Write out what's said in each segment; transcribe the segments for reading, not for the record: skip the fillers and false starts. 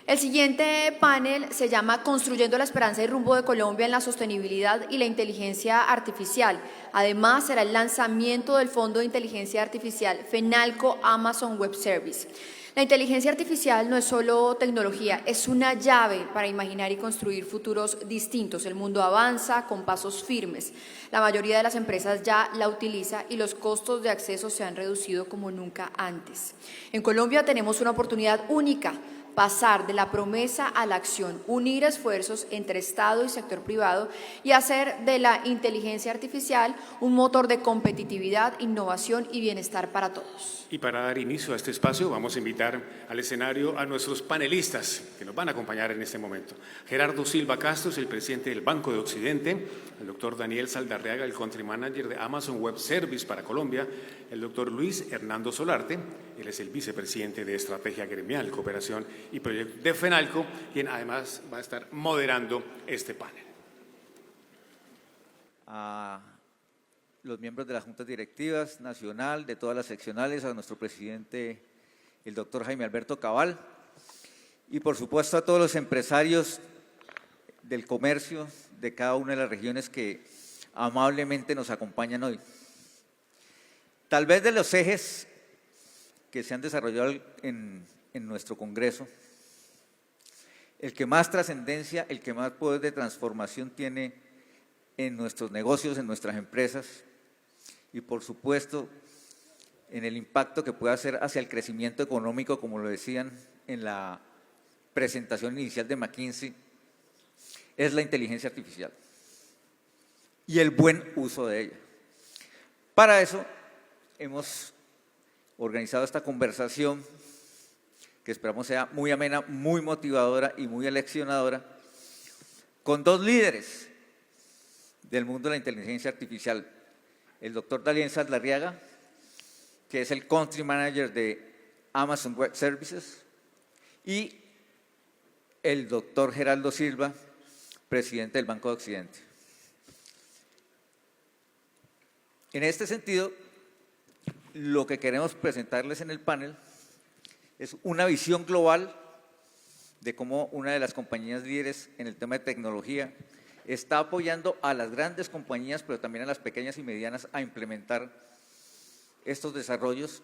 El siguiente panel se llama Construyendo la esperanza y rumbo de Colombia en la sostenibilidad y la inteligencia artificial. Además, será el lanzamiento del Fondo de Inteligencia Artificial FENALCO Amazon Web Service. La inteligencia artificial no es solo tecnología, es una llave para imaginar y construir futuros distintos. El mundo avanza con pasos firmes. La mayoría de las empresas ya la utiliza y los costos de acceso se han reducido como nunca antes. En Colombia tenemos una oportunidad única: pasar de la promesa a la acción, unir esfuerzos entre Estado y sector privado y hacer de la inteligencia artificial un motor de competitividad, innovación y bienestar para todos. Y para dar inicio a este espacio vamos a invitar al escenario a nuestros panelistas que nos van a acompañar en este momento. Gerardo Silva Castro es el presidente del Banco de Occidente, el doctor Daniel Saldarriaga, el Country Manager de Amazon Web Service para Colombia, el doctor Luis Hernando Solarte, él es el vicepresidente de Estrategia Gremial, Cooperación y Proyectos de FENALCO, quien además va a estar moderando este panel. A los miembros de las juntas directivas nacional, de todas las seccionales, a nuestro presidente, el doctor Jaime Alberto Cabal, y por supuesto a todos los empresarios del comercio de cada una de las regiones que amablemente nos acompañan hoy. Tal vez de los ejes que se han desarrollado en nuestro Congreso, el que más trascendencia, el que más poder de transformación tiene en nuestros negocios, en nuestras empresas, y por supuesto en el impacto que puede hacer hacia el crecimiento económico, como lo decían en la presentación inicial de McKinsey, es la inteligencia artificial y el buen uso de ella. Para eso hemos organizado esta conversación que esperamos sea muy amena, muy motivadora y muy aleccionadora, con dos líderes del mundo de la inteligencia artificial: el doctor Daniel Saldarriaga, que es el Country Manager de Amazon Web Services, y el doctor Gerardo Silva, presidente del Banco de Occidente. En este sentido, lo que queremos presentarles en el panel es una visión global de cómo una de las compañías líderes en el tema de tecnología está apoyando a las grandes compañías, pero también a las pequeñas y medianas, a implementar estos desarrollos.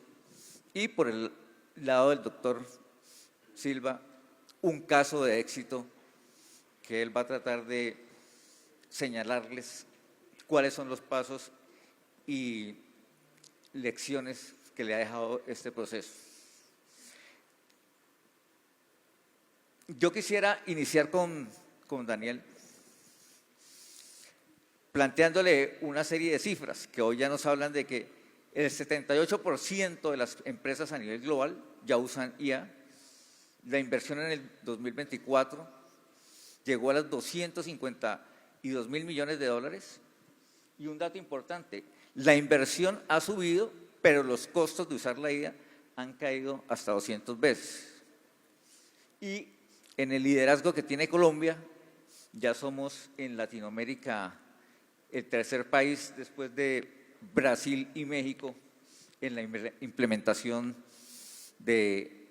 Y por el lado del doctor Silva, un caso de éxito que él va a tratar de señalarles cuáles son los pasos y lecciones que le ha dejado este proceso. Yo quisiera iniciar con Daniel, planteándole una serie de cifras que hoy ya nos hablan de que el 78% de las empresas a nivel global ya usan IA. La inversión en el 2024 llegó a los 252 mil millones de dólares. Y un dato importante: la inversión ha subido, pero los costos de usar la IA han caído hasta 200 veces. Y en el liderazgo que tiene Colombia, ya somos en Latinoamérica el tercer país después de Brasil y México en la implementación de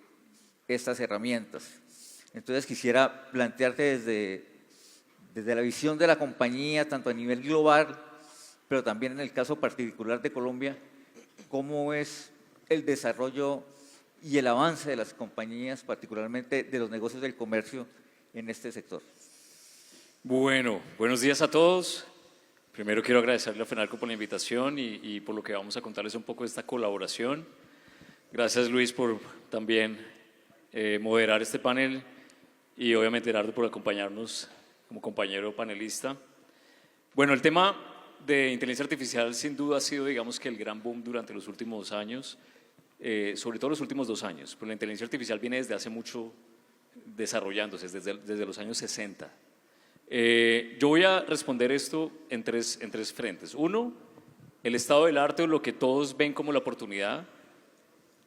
estas herramientas. Entonces quisiera plantearte desde la visión de la compañía, tanto a nivel global, pero también en el caso particular de Colombia, cómo es el desarrollo y el avance de las compañías, particularmente de los negocios del comercio en este sector. Bueno, buenos días a todos. Primero quiero agradecerle a FENALCO por la invitación y por lo que vamos a contarles un poco de esta colaboración. Gracias, Luis, por también moderar este panel, y obviamente Gerardo por acompañarnos como compañero panelista. Bueno, el tema de inteligencia artificial sin duda ha sido, digamos, que el gran boom durante los últimos años, sobre todo los últimos 2 años, pero la inteligencia artificial viene desde hace mucho desarrollándose, desde los años 60. Yo voy a responder esto en tres frentes. Uno, el estado del arte o lo que todos ven como la oportunidad.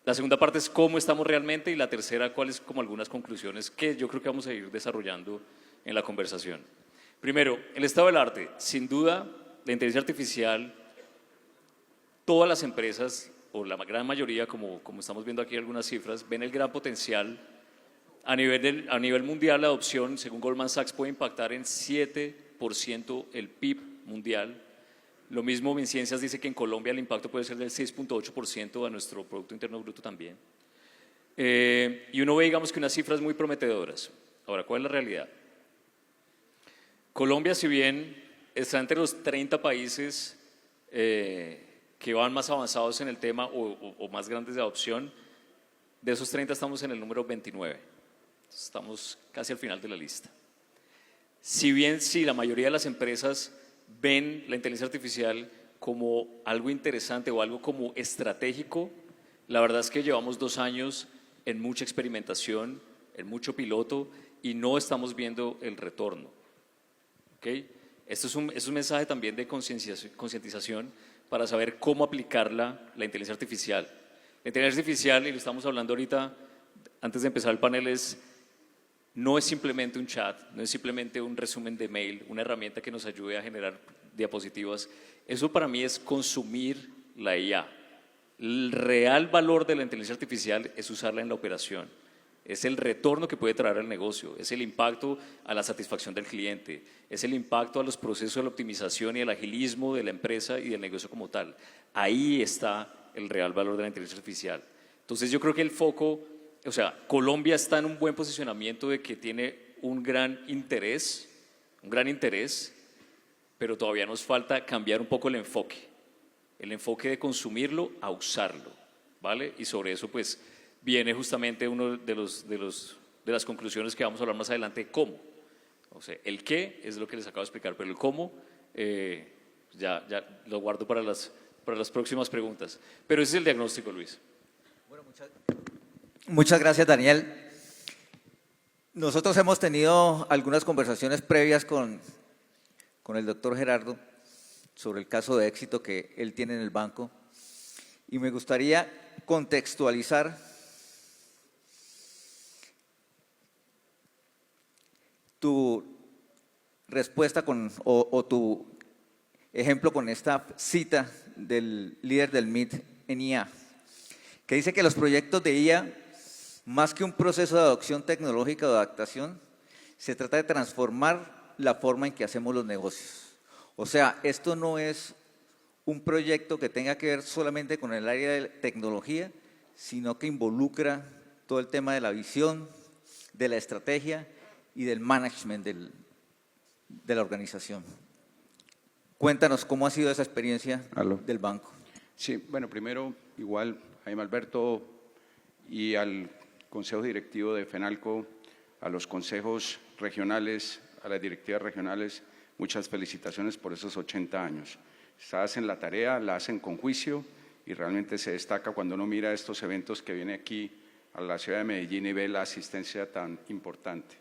La segunda parte es cómo estamos realmente, y la tercera, cuáles como algunas conclusiones que yo creo que vamos a ir desarrollando en la conversación. Primero, el estado del arte. Sin duda, la inteligencia artificial, todas las empresas, o la gran mayoría, como estamos viendo aquí algunas cifras, ven el gran potencial A nivel mundial, la adopción, según Goldman Sachs, puede impactar en 7% el PIB mundial. Lo mismo MinCiencias dice que en Colombia el impacto puede ser del 6.8% a nuestro Producto Interno Bruto también. Y uno ve, digamos, que unas cifras muy prometedoras. Ahora, ¿cuál es la realidad? Colombia, si bien está entre los 30 países que van más avanzados en el tema o más grandes de adopción, de esos 30 estamos en el número 29. Estamos casi al final de la lista. Si bien sí, la mayoría de las empresas ven la inteligencia artificial como algo interesante o algo como estratégico, la verdad es que llevamos 2 años en mucha experimentación, en mucho piloto y no estamos viendo el retorno. ¿Okay? Esto es un mensaje también de concientización para saber cómo aplicar la inteligencia artificial. La inteligencia artificial, y lo estamos hablando ahorita antes de empezar el panel, no es simplemente un chat, no es simplemente un resumen de mail, una herramienta que nos ayude a generar diapositivas. Eso para mí es consumir la IA. El real valor de la inteligencia artificial es usarla en la operación. Es el retorno que puede traer al negocio, es el impacto a la satisfacción del cliente, es el impacto a los procesos de la optimización y el agilismo de la empresa y del negocio como tal. Ahí está el real valor de la inteligencia artificial. Entonces yo creo que el foco, o sea, Colombia está en un buen posicionamiento de que tiene un gran interés, pero todavía nos falta cambiar un poco el enfoque de consumirlo a usarlo, ¿vale? Y sobre eso pues viene justamente uno de las conclusiones que vamos a hablar más adelante, cómo. O sea, el qué es lo que les acabo de explicar, pero el cómo ya lo guardo para las próximas preguntas. Pero ese es el diagnóstico, Luis. Bueno, muchas gracias, Daniel. Nosotros hemos tenido algunas conversaciones previas con el doctor Gerardo sobre el caso de éxito que él tiene en el banco y me gustaría contextualizar tu respuesta o tu ejemplo con esta cita del líder del MIT en IA, que dice que los proyectos de IA, más que un proceso de adopción tecnológica o de adaptación, se trata de transformar la forma en que hacemos los negocios. O sea, esto no es un proyecto que tenga que ver solamente con el área de tecnología, sino que involucra todo el tema de la visión, de la estrategia y del management de la organización. Cuéntanos cómo ha sido esa experiencia del banco. Sí, bueno, primero, igual, Jaime Alberto y al Consejo Directivo de FENALCO, a los consejos regionales, a las directivas regionales, muchas felicitaciones por esos 80 años. Hacen la tarea, la hacen con juicio y realmente se destaca cuando uno mira estos eventos que viene aquí a la ciudad de Medellín y ve la asistencia tan importante.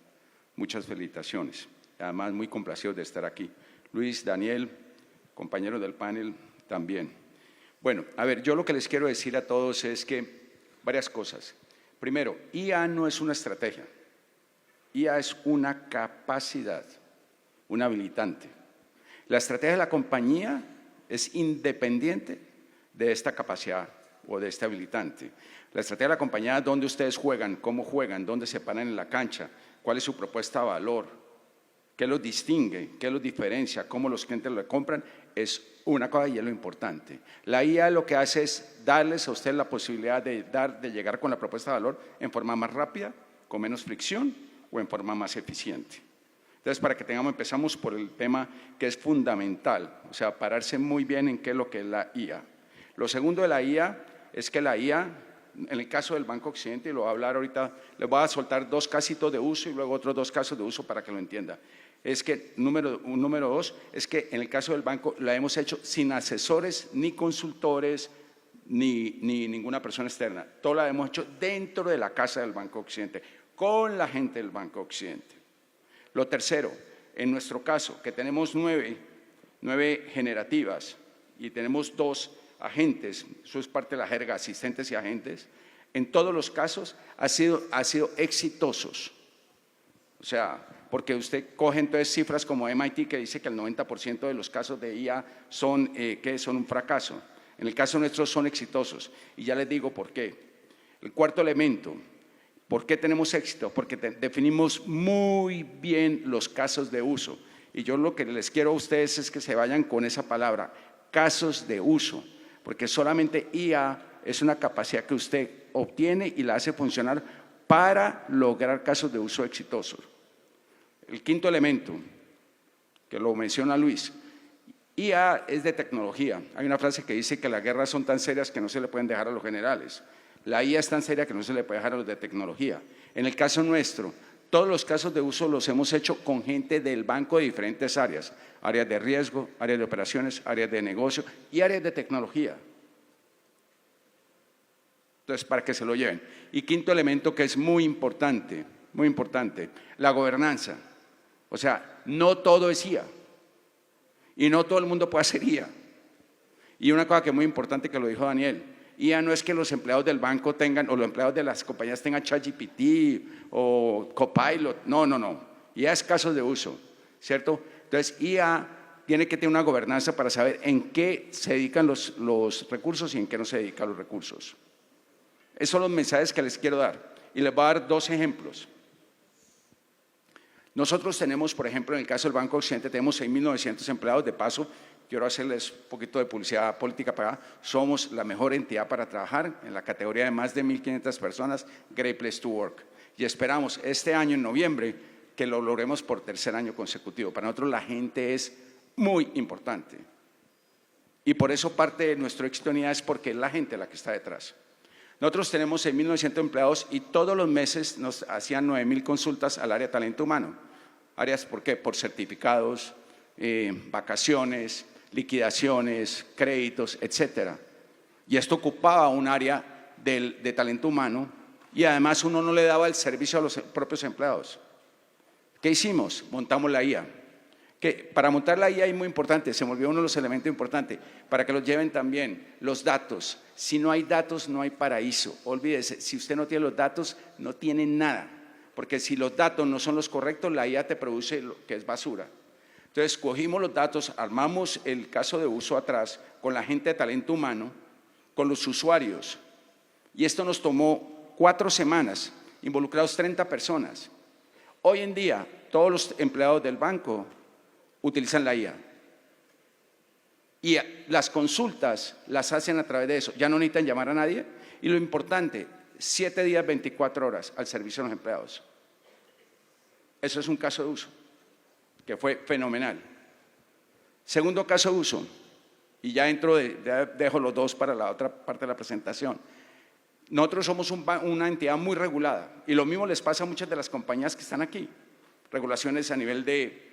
Muchas felicitaciones. Además, muy complacidos de estar aquí. Luis, Daniel, compañeros del panel, también. Bueno, a ver, yo lo que les quiero decir a todos es que varias cosas. Primero, IA no es una estrategia. IA es una capacidad, un habilitante. La estrategia de la compañía es independiente de esta capacidad o de este habilitante. La estrategia de la compañía es dónde ustedes juegan, cómo juegan, dónde se paran en la cancha, cuál es su propuesta de valor, qué los distingue, qué los diferencia, cómo los clientes lo compran, es una cosa y es lo importante. La IA lo que hace es darles a ustedes la posibilidad de llegar con la propuesta de valor en forma más rápida, con menos fricción o en forma más eficiente. Entonces, para que empezamos por el tema que es fundamental, o sea, pararse muy bien en qué es lo que es la IA. Lo segundo de la IA es que la IA, en el caso del Banco Occidente, y lo voy a hablar ahorita, les voy a soltar 2 casitos de uso y luego otros 2 casos de uso para que lo entienda. Es que, número 2, es que en el caso del banco la hemos hecho sin asesores, ni consultores, ni ninguna persona externa. Todo lo hemos hecho dentro de la casa del Banco Occidente, con la gente del Banco Occidente. Lo tercero, en nuestro caso, que tenemos 9 generativas y tenemos 2 agentes, eso es parte de la jerga, asistentes y agentes, en todos los casos ha sido exitosos. O sea, porque usted coge entonces cifras como MIT que dice que el 90% de los casos de IA son un fracaso. En el caso nuestro son exitosos y ya les digo por qué. El cuarto elemento, ¿Por qué tenemos éxito? Porque definimos muy bien los casos de uso. Y yo lo que les quiero a ustedes es que se vayan con esa palabra, casos de uso, porque solamente IA es una capacidad que usted obtiene y la hace funcionar para lograr casos de uso exitosos. El quinto elemento, que lo menciona Luis, IA es de tecnología. Hay una frase que dice que las guerras son tan serias que no se le pueden dejar a los generales. La IA es tan seria que no se le puede dejar a los de tecnología. En el caso nuestro, todos los casos de uso los hemos hecho con gente del banco de diferentes áreas, áreas de riesgo, áreas de operaciones, áreas de negocio y áreas de tecnología. Entonces, para que se lo lleven. Y quinto elemento que es muy importante, la gobernanza. O sea, no todo es IA y no todo el mundo puede hacer IA. Y una cosa que es muy importante que lo dijo Daniel, IA no es que los empleados del banco tengan, o los empleados de las compañías tengan ChatGPT o Copilot, no. IA es casos de uso, ¿cierto? Entonces, IA tiene que tener una gobernanza para saber en qué se dedican los recursos y en qué no se dedican los recursos. Esos son los mensajes que les quiero dar y les voy a dar 2 ejemplos. Nosotros tenemos, por ejemplo, en el caso del Banco Occidente, tenemos 6.900 empleados. De paso, quiero hacerles un poquito de publicidad política para acá. Somos la mejor entidad para trabajar en la categoría de más de 1.500 personas, Great Place to Work. Y esperamos este año, en noviembre, que lo logremos por 3er año consecutivo. Para nosotros la gente es muy importante. Y por eso parte de nuestro éxito en IA es porque es la gente la que está detrás. Nosotros tenemos 6.900 empleados y todos los meses nos hacían 9.000 consultas al área de talento humano. Áreas, ¿por qué? Por certificados, vacaciones, liquidaciones, créditos, etcétera. Y esto ocupaba un área de talento humano y además uno no le daba el servicio a los propios empleados. ¿Qué hicimos? Montamos la IA. Que para montar la IA es muy importante, se me olvidó uno de los elementos importantes, para que los lleven también, los datos. Si no hay datos, no hay paraíso. Olvídese, si usted no tiene los datos, no tiene nada. Porque si los datos no son los correctos, la IA te produce lo que es basura. Entonces, cogimos los datos, armamos el caso de uso atrás con la gente de talento humano, con los usuarios. Y esto nos tomó 4 semanas, involucrados 30 personas. Hoy en día, todos los empleados del banco utilizan la IA. Y las consultas las hacen a través de eso. Ya no necesitan llamar a nadie. Y lo importante, 7 días, 24 horas al servicio de los empleados. Eso es un caso de uso que fue fenomenal. Segundo caso de uso, y ya dejo los 2 para la otra parte de la presentación. Nosotros somos una entidad muy regulada y lo mismo les pasa a muchas de las compañías que están aquí. Regulaciones a nivel de…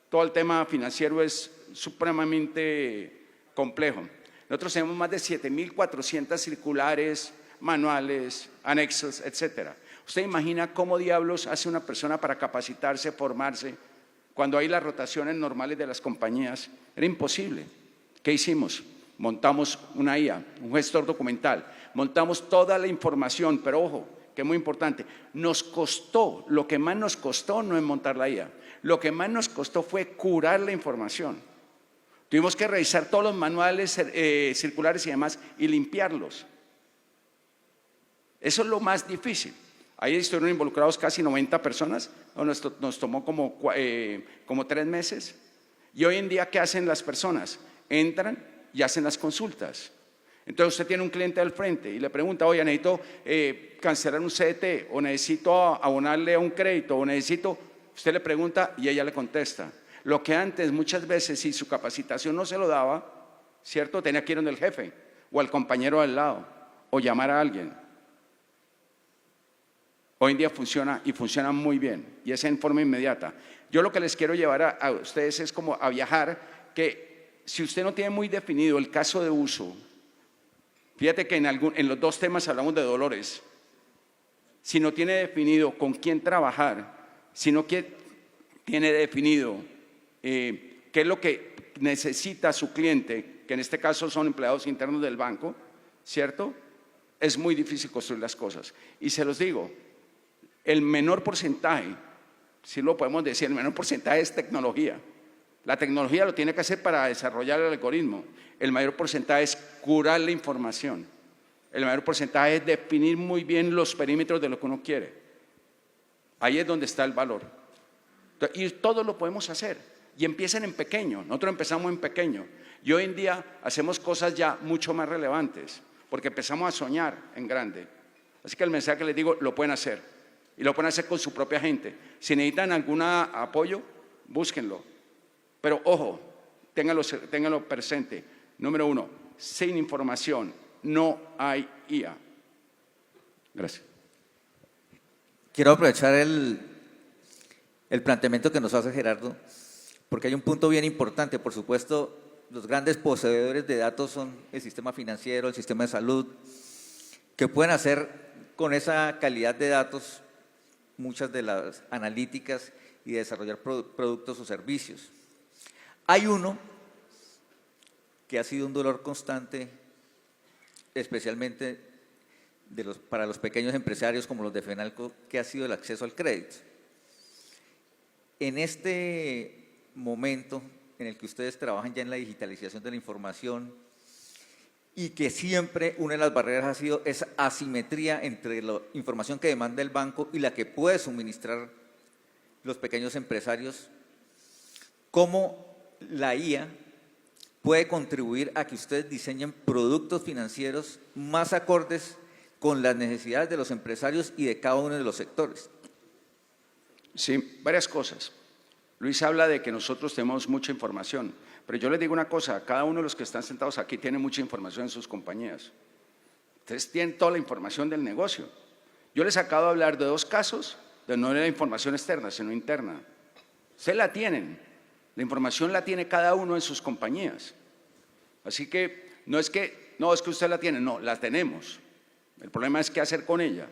Todo el tema financiero es supremamente complejo. Nosotros tenemos más de 7.400 circulares, manuales, anexos, etcétera. ¿Usted imagina cómo diablos hace una persona para capacitarse, formarse, cuando hay las rotaciones normales de las compañías? Era imposible. ¿Qué hicimos? Montamos una IA, un gestor documental, montamos toda la información, pero ojo, que es muy importante, nos costó, lo que más nos costó no es montar la IA, lo que más nos costó fue curar la información. Tuvimos que revisar todos los manuales circulares y demás y limpiarlos. Eso es lo más difícil. Ahí estuvieron involucrados casi 90 personas, nos tomó como 3 meses. Y hoy en día, ¿qué hacen las personas? Entran y hacen las consultas. Entonces usted tiene un cliente al frente y le pregunta, oye, necesito cancelar un CDT o necesito abonarle un crédito o necesito… Usted le pregunta y ella le contesta. Lo que antes muchas veces, si su capacitación no se lo daba, ¿cierto? Tenía que ir donde el jefe o al compañero al lado o llamar a alguien. Hoy en día funciona y funciona muy bien y es en forma inmediata. Yo lo que les quiero llevar a ustedes es como a viajar, que si usted no tiene muy definido el caso de uso, fíjate que en los 2 temas hablamos de dolores. Si no tiene definido con quién trabajar, si no tiene definido qué es lo que necesita su cliente, que en este caso son empleados internos del banco, ¿cierto? Es muy difícil construir las cosas. Y se los digo, el menor porcentaje, si lo podemos decir, el menor porcentaje es tecnología. La tecnología lo tiene que hacer para desarrollar el algoritmo. El mayor porcentaje es curar la información. El mayor porcentaje es definir muy bien los perímetros de lo que uno quiere. Ahí es donde está el valor. Y todo lo podemos hacer. Y empiecen en pequeño. Nosotros empezamos en pequeño. Y hoy en día hacemos cosas ya mucho más relevantes, porque empezamos a soñar en grande. Así que el mensaje que les digo, lo pueden hacer. Y lo pueden hacer con su propia gente. Si necesitan algún apoyo, búsquenlo. Pero ojo, ténganlo presente. Número 1, sin información no hay IA. Gracias. Quiero aprovechar el planteamiento que nos hace Gerardo, porque hay un punto bien importante. Por supuesto, los grandes poseedores de datos son el sistema financiero, el sistema de salud, que pueden hacer con esa calidad de datos muchas de las analíticas y desarrollar productos o servicios. Hay uno que ha sido un dolor constante, especialmente para los pequeños empresarios como los de Fenalco, que ha sido el acceso al crédito. En este momento en el que ustedes trabajan ya en la digitalización de la información y que siempre una de las barreras ha sido esa asimetría entre la información que demanda el banco y la que puede suministrar los pequeños empresarios, ¿cómo la IA puede contribuir a que ustedes diseñen productos financieros más acordes con las necesidades de los empresarios y de cada uno de los sectores? Sí, varias cosas. Luis habla de que nosotros tenemos mucha información, pero yo les digo una cosa, cada uno de los que están sentados aquí tiene mucha información en sus compañías. Ustedes tienen toda la información del negocio. Yo les acabo de hablar de 2 casos de no de la información externa, sino interna. Ustedes la tienen, la información la tiene cada uno en sus compañías. Así que no es que usted la tiene, no, la tenemos. El problema es qué hacer con ella.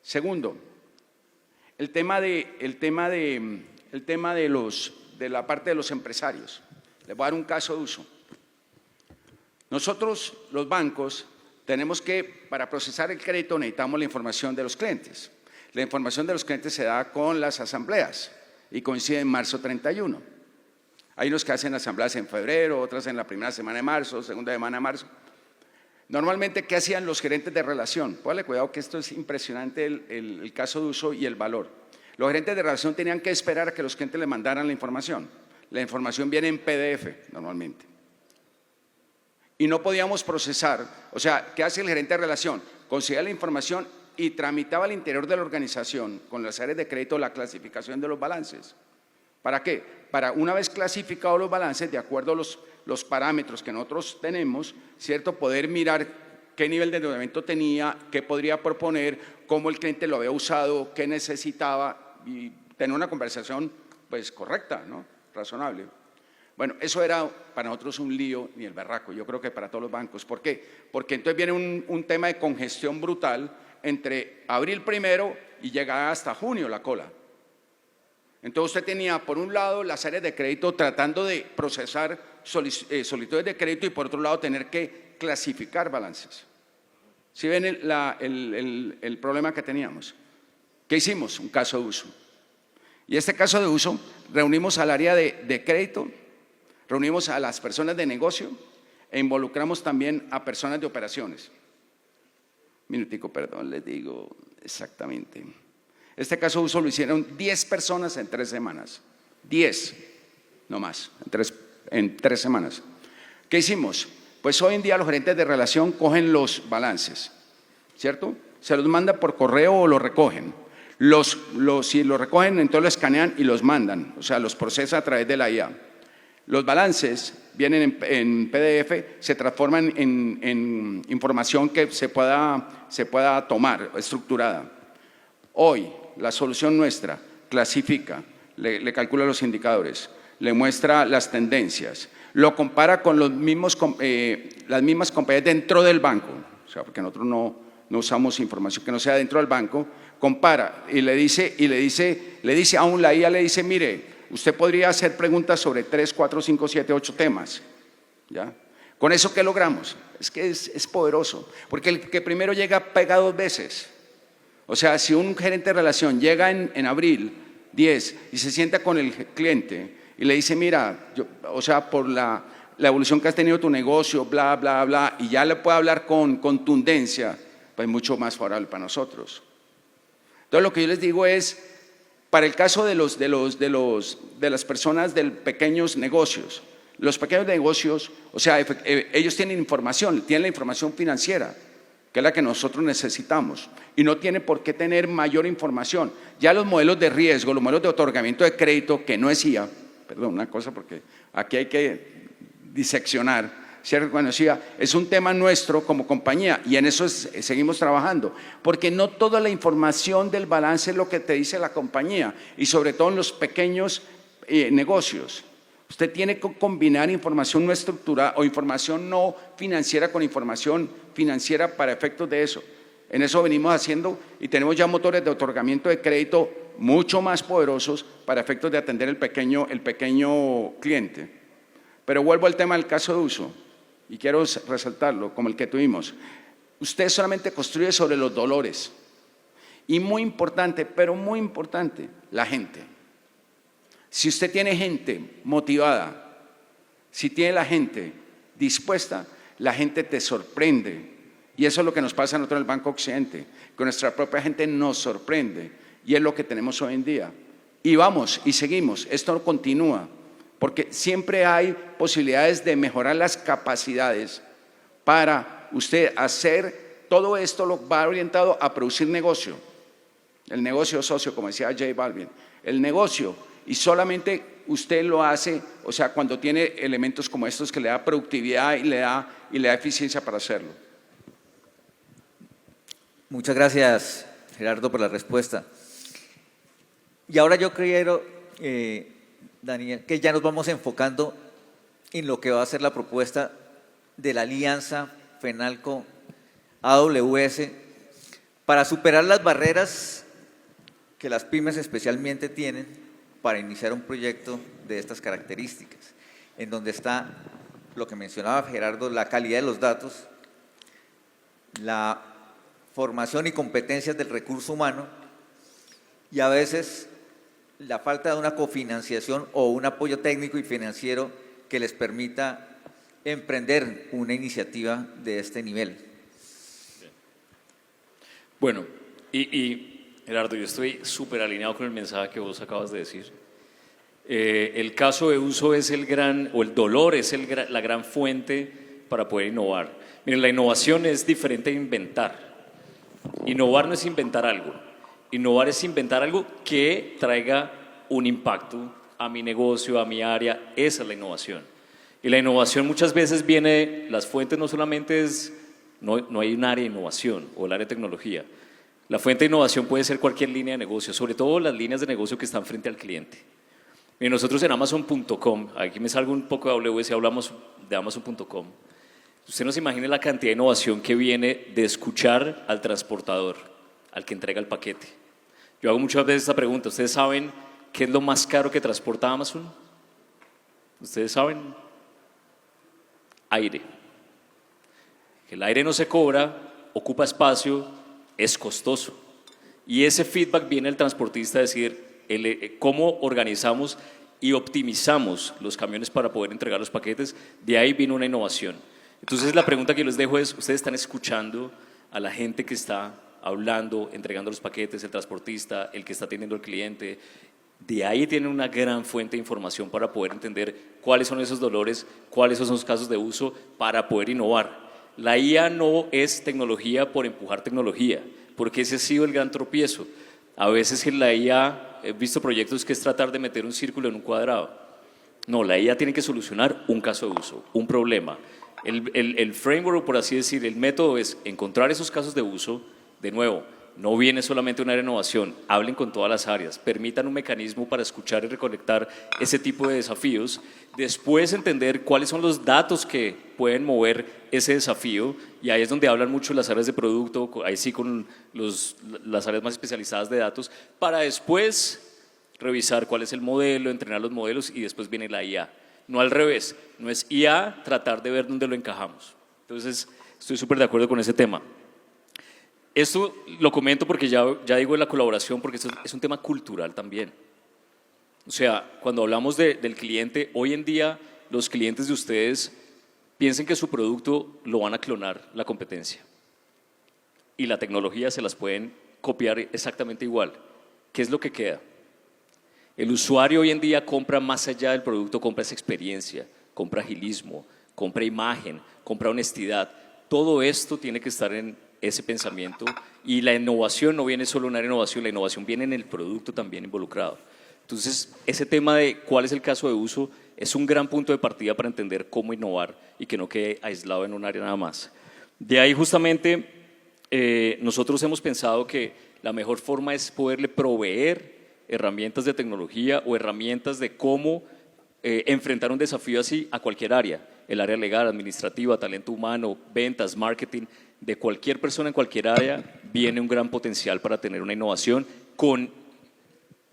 Segundo, el tema de la parte de los empresarios. Les voy a dar un caso de uso. Nosotros, los bancos, tenemos que, para procesar el crédito, necesitamos la información de los clientes. La información de los clientes se da con las asambleas y coincide en marzo 31. Hay unos que hacen asambleas en febrero, otras en la primera semana de marzo, segunda semana de marzo. Normalmente, ¿qué hacían los gerentes de relación? Póngale cuidado que esto es impresionante el caso de uso y el valor. Los gerentes de relación tenían que esperar a que los clientes le mandaran la información. La información viene en PDF normalmente. Y no podíamos procesar, o sea, ¿qué hace el gerente de relación? Conseguía la información y tramitaba al interior de la organización, con las áreas de crédito, la clasificación de los balances. ¿Para qué? Para una vez clasificados los balances, de acuerdo a los parámetros que nosotros tenemos, ¿cierto? Poder mirar qué nivel de endeudamiento tenía, qué podría proponer, cómo el cliente lo había usado, qué necesitaba y tener una conversación pues correcta, ¿no? Razonable. Bueno, eso era para nosotros un lío ni el berraco, yo creo que para todos los bancos. ¿Por qué? Porque entonces viene un tema de congestión brutal entre abril primero y llegar hasta junio la cola. Entonces usted tenía por un lado las áreas de crédito tratando de procesar solicitudes de crédito y por otro lado tener que clasificar balances. ¿Sí ven el problema que teníamos? ¿Qué hicimos? Un caso de uso. Y este caso de uso reunimos al área de crédito, reunimos a las personas de negocio e involucramos también a personas de operaciones. Minutico, perdón, les digo exactamente. Este caso de uso lo hicieron 10 personas en 3 semanas. 10, no más, en 3 semanas. ¿Qué hicimos? Pues hoy en día los gerentes de relación cogen los balances, ¿cierto? Se los mandan por correo o los recogen. Si los recogen, entonces los escanean y los mandan, o sea, los procesa a través de la IA. Los balances vienen en PDF, se transforman en información que se pueda tomar, estructurada. Hoy, la solución nuestra clasifica, le calcula los indicadores, le muestra las tendencias, lo compara con las mismas compañías dentro del banco, o sea, porque nosotros no usamos información que no sea dentro del banco, compara y le dice aún la IA le dice, mire, usted podría hacer preguntas sobre 3, 4, 5, 7, 8 temas, ¿ya? ¿Con eso qué logramos? Es que es poderoso, porque el que primero llega pega 2 veces. O sea, si un gerente de relación llega en abril 10 y se sienta con el cliente y le dice, mira, por la la evolución que has tenido tu negocio, bla, bla, bla, y ya le puede hablar con contundencia, pues mucho más favorable para nosotros. Entonces, lo que yo les digo es, para el caso de las personas de pequeños negocios, los pequeños negocios, o sea, ellos tienen la información financiera, que es la que nosotros necesitamos, y no tienen por qué tener mayor información. Ya los modelos de riesgo, los modelos de otorgamiento de crédito, que no es IA, perdón, una cosa porque aquí hay que diseccionar, ser reconocida, es un tema nuestro como compañía y en eso seguimos trabajando, porque no toda la información del balance es lo que te dice la compañía y sobre todo en los pequeños negocios. Usted tiene que combinar información no estructurada o información no financiera con información financiera para efectos de eso. En eso venimos haciendo y tenemos ya motores de otorgamiento de crédito mucho más poderosos para efectos de atender el pequeño cliente. Pero vuelvo al tema del caso de uso y quiero resaltarlo como el que tuvimos. Usted solamente construye sobre los dolores y muy importante, pero muy importante, la gente. Si usted tiene gente motivada, si tiene la gente dispuesta, la gente te sorprende. Y eso es lo que nos pasa a nosotros en el Banco Occidente, que nuestra propia gente nos sorprende y es lo que tenemos hoy en día. Y vamos y seguimos, esto continúa, porque siempre hay posibilidades de mejorar las capacidades para usted hacer todo esto, lo va orientado a producir negocio. El negocio socio, como decía J Balvin, el negocio. Y solamente usted lo hace, o sea, cuando tiene elementos como estos que le da productividad y le da eficiencia para hacerlo. Muchas gracias, Gerardo, por la respuesta. Y ahora yo quiero, Daniel, que ya nos vamos enfocando en lo que va a ser la propuesta de la alianza FENALCO-AWS para superar las barreras que las pymes especialmente tienen para iniciar un proyecto de estas características, en donde está lo que mencionaba Gerardo, la calidad de los datos, la formación y competencias del recurso humano y a veces la falta de una cofinanciación o un apoyo técnico y financiero que les permita emprender una iniciativa de este nivel. Bueno, y Gerardo, yo estoy súper alineado con el mensaje que vos acabas de decir. El caso de uso es el dolor es la gran fuente para poder innovar. Miren, la innovación es diferente a inventar. Innovar no es inventar algo. Innovar es inventar algo que traiga un impacto a mi negocio, a mi área. Esa es la innovación. Y la innovación muchas veces viene, las fuentes no solamente no hay un área de innovación o el área de tecnología. La fuente de innovación puede ser cualquier línea de negocio, sobre todo las líneas de negocio que están frente al cliente. Miren, nosotros en Amazon.com, aquí me salgo un poco de AWS y hablamos de Amazon.com. Usted no se imagina la cantidad de innovación que viene de escuchar al transportador, al que entrega el paquete. Yo hago muchas veces esta pregunta, ¿ustedes saben qué es lo más caro que transporta Amazon? ¿Ustedes saben? Aire. El aire no se cobra, ocupa espacio, es costoso. Y ese feedback viene del transportista a decir cómo organizamos y optimizamos los camiones para poder entregar los paquetes. De ahí vino una innovación. Entonces la pregunta que yo les dejo es, ¿ustedes están escuchando a la gente que está hablando, entregando los paquetes, el transportista, el que está atendiendo al cliente? De ahí tienen una gran fuente de información para poder entender cuáles son esos dolores, cuáles son los casos de uso para poder innovar. La IA no es tecnología por empujar tecnología, porque ese ha sido el gran tropiezo. A veces en la IA he visto proyectos que es tratar de meter un círculo en un cuadrado. No, la IA tiene que solucionar un caso de uso, un problema. El framework, por así decir, el método es encontrar esos casos de uso. De nuevo, no viene solamente una área de innovación, hablen con todas las áreas, permitan un mecanismo para escuchar y recolectar ese tipo de desafíos, después entender cuáles son los datos que pueden mover ese desafío, y ahí es donde hablan mucho las áreas de producto, ahí sí con las áreas más especializadas de datos, para después revisar cuál es el modelo, entrenar los modelos y después viene la IA. No al revés, no es IA tratar de ver dónde lo encajamos. Entonces, estoy súper de acuerdo con ese tema. Esto lo comento porque ya digo de la colaboración, porque esto es un tema cultural también. O sea, cuando hablamos del cliente, hoy en día los clientes de ustedes piensen que su producto lo van a clonar la competencia y la tecnología se las pueden copiar exactamente igual. ¿Qué es lo que queda? El usuario hoy en día compra más allá del producto, compra esa experiencia, compra agilismo, compra imagen, compra honestidad. Todo esto tiene que estar en ese pensamiento y la innovación no viene solo en una innovación, la innovación viene en el producto también involucrado. Entonces, ese tema de cuál es el caso de uso es un gran punto de partida para entender cómo innovar y que no quede aislado en un área nada más. De ahí justamente nosotros hemos pensado que la mejor forma es poderle proveer herramientas de tecnología o herramientas de cómo enfrentar un desafío así a cualquier área, el área legal, administrativa, talento humano, ventas, marketing, de cualquier persona en cualquier área viene un gran potencial para tener una innovación con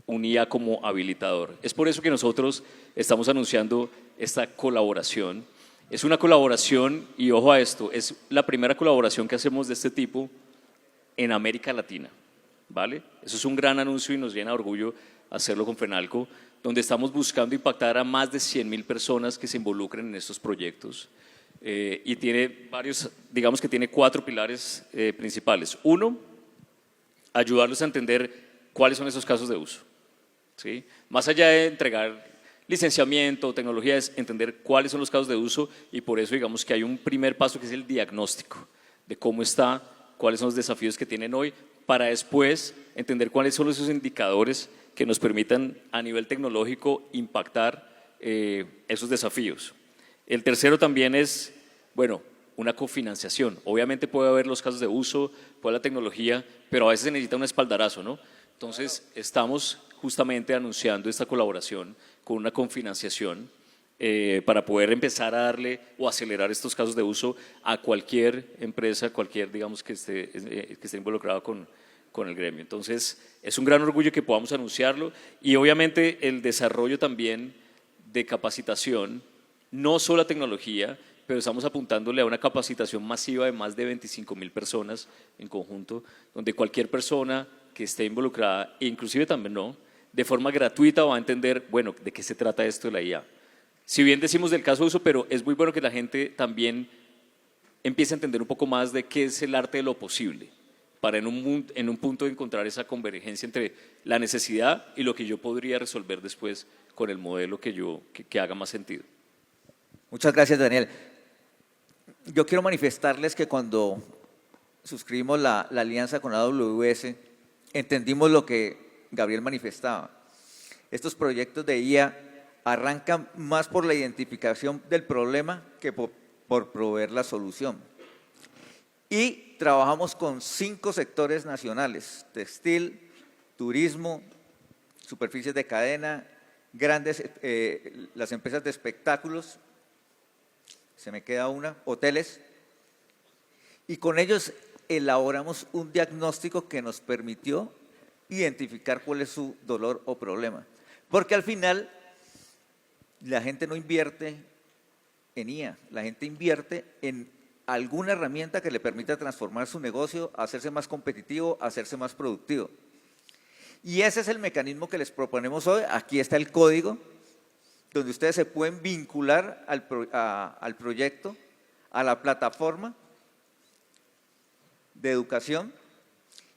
un IA como habilitador. Es por eso que nosotros estamos anunciando esta colaboración. Es una colaboración, y ojo a esto, es la primera colaboración que hacemos de este tipo en América Latina, ¿vale? Eso es un gran anuncio y nos llena de orgullo hacerlo con Fenalco, donde estamos buscando impactar a más de 100.000 personas que se involucren en estos proyectos. Y tiene varios, digamos que tiene 4 pilares principales. Uno, ayudarlos a entender cuáles son esos casos de uso, ¿sí? Más allá de entregar licenciamiento, tecnología, es entender cuáles son los casos de uso y por eso digamos que hay un primer paso que es el diagnóstico de cómo está, cuáles son los desafíos que tienen hoy, para después entender cuáles son esos indicadores que nos permitan a nivel tecnológico impactar esos desafíos. El tercero también es, bueno, una cofinanciación. Obviamente puede haber los casos de uso, puede la tecnología, pero a veces se necesita un espaldarazo, ¿no? Entonces estamos justamente anunciando esta colaboración con una cofinanciación para poder empezar a darle o acelerar estos casos de uso a cualquier empresa, cualquier, digamos, que esté involucrado con el gremio. Entonces, es un gran orgullo que podamos anunciarlo y obviamente el desarrollo también de capacitación, no solo a tecnología, pero estamos apuntándole a una capacitación masiva de más de 25.000 personas en conjunto, donde cualquier persona que esté involucrada, e inclusive también no, de forma gratuita va a entender, bueno, de qué se trata esto de la IA. Si bien decimos del caso de uso, pero es muy bueno que la gente también empiece a entender un poco más de qué es el arte de lo posible, para en un punto encontrar esa convergencia entre la necesidad y lo que yo podría resolver después con el modelo que haga más sentido. Muchas gracias, Daniel. Yo quiero manifestarles que cuando suscribimos la alianza con AWS, entendimos lo que Gabriel manifestaba. Estos proyectos de IA arrancan más por la identificación del problema que por proveer la solución. Y trabajamos con 5 sectores nacionales: textil, turismo, superficies de cadena, las empresas de espectáculos, se me queda una, hoteles, y con ellos elaboramos un diagnóstico que nos permitió identificar cuál es su dolor o problema. Porque al final la gente no invierte en IA, la gente invierte en alguna herramienta que le permita transformar su negocio, hacerse más competitivo, hacerse más productivo. Y ese es el mecanismo que les proponemos hoy. Aquí está el código, donde ustedes se pueden vincular al proyecto, a la plataforma de educación,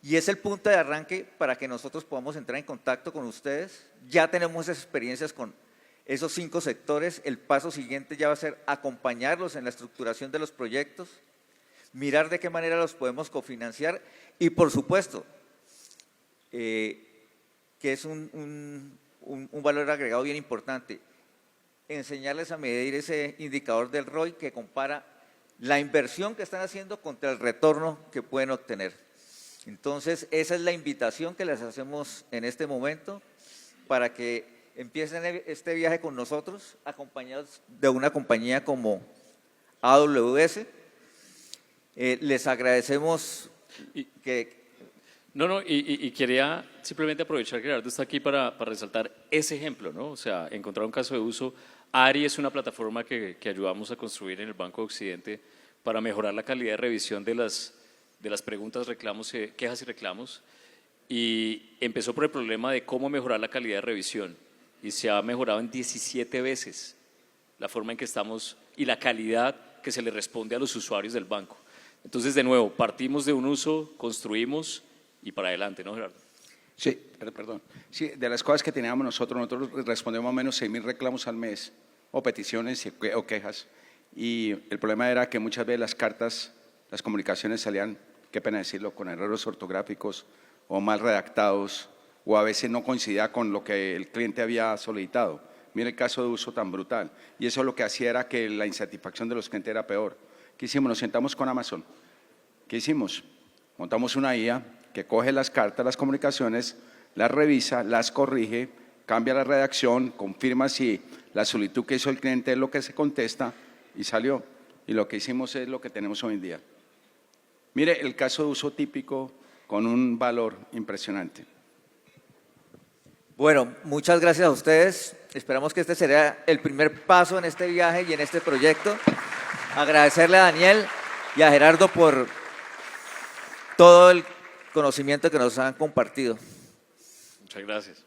y es el punto de arranque para que nosotros podamos entrar en contacto con ustedes. Ya tenemos esas experiencias con esos 5 sectores. El paso siguiente ya va a ser acompañarlos en la estructuración de los proyectos, mirar de qué manera los podemos cofinanciar y, por supuesto, que es un valor agregado bien importante, enseñarles a medir ese indicador del ROI que compara la inversión que están haciendo contra el retorno que pueden obtener. Entonces, esa es la invitación que les hacemos en este momento para que empiecen este viaje con nosotros, acompañados de una compañía como AWS. Les agradecemos que… Y quería simplemente aprovechar que Gerardo está aquí para resaltar ese ejemplo, ¿no? O sea, encontrar un caso de uso. ARI es una plataforma que ayudamos a construir en el Banco de Occidente para mejorar la calidad de revisión de las preguntas, reclamos, quejas y reclamos. Y empezó por el problema de cómo mejorar la calidad de revisión y se ha mejorado en 17 veces la forma en que estamos y la calidad que se le responde a los usuarios del banco. Entonces, de nuevo, partimos de un uso, construimos y para adelante, ¿no, Gerardo? Sí, perdón. Sí, de las cosas que teníamos nosotros respondemos más o menos 6.000 reclamos al mes, o peticiones o quejas, y el problema era que muchas veces las cartas, las comunicaciones salían, qué pena decirlo, con errores ortográficos o mal redactados, o a veces no coincidía con lo que el cliente había solicitado. Mira el caso de uso tan brutal. Y eso lo que hacía era que la insatisfacción de los clientes era peor. ¿Qué hicimos? Nos sentamos con Amazon. ¿Qué hicimos? Montamos una IA que coge las cartas, las comunicaciones, las revisa, las corrige, cambia la redacción, confirma si la solicitud que hizo el cliente es lo que se contesta y salió. Y lo que hicimos es lo que tenemos hoy en día. Mire el caso de uso típico con un valor impresionante. Bueno, muchas gracias a ustedes. Esperamos que este será el primer paso en este viaje y en este proyecto. Agradecerle a Daniel y a Gerardo por todo el conocimiento que nos han compartido. Muchas gracias.